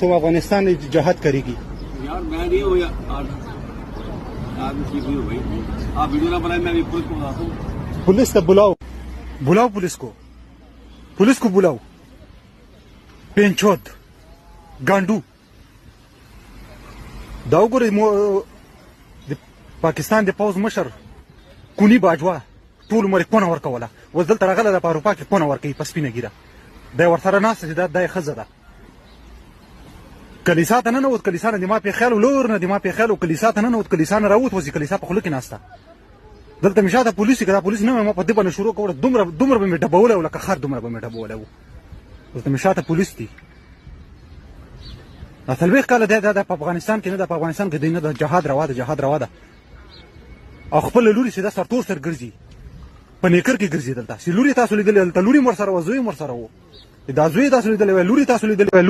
तुम अफगानिस्तान में जहाद करेगी। यार मैं नहीं हूँ यार, आदमी ठीक नहीं हो भाई, आप वीडियो ना बनाए, मैं अभी पुलिस को बताता हूँ। पुलिस को बुलाओ, बुलाओ पुलिस को बुलाओ। पेंचोद गांडू दाउगुर पाकिस्तान दे पौज मशर कुनी बाजवा टول مر کونه ورکوله وز دلته راغله د اروپا کې کونه ورکوي په سپینه ګیره دی ورسره ناسته چې دا ښځه ده. کلیسا ته ننوت، کلیسا نه د ما پېښیال لور نه د ما پېښیال کلیسا ته ننوت، کلیسا نه راووت، اوس کلیسا په خوله کې ناسته. دلته مې شاته پولیس که دا پولیس نه وای ما په دې باندې شروع کوله، دومره به مې ډبولی و لکه خر دومره به مې ډبولی و. دلته مې شاته پولیس دي. دا 40 کاله دی دا په افغانستان کې نه ده، په افغانستان کې دی نه ده. جهاد روا ده، جهاد روا ده. او خپله لورې چې دا سرتور سر ګرځي په نیکر کې ګرځي. دلته چې لورې تاسو لیدلې، دلته لورې ورسره وه، زوی ورسره و. دا زوی تاسو لیدلی وای، لورې تاسو لیدلې وای،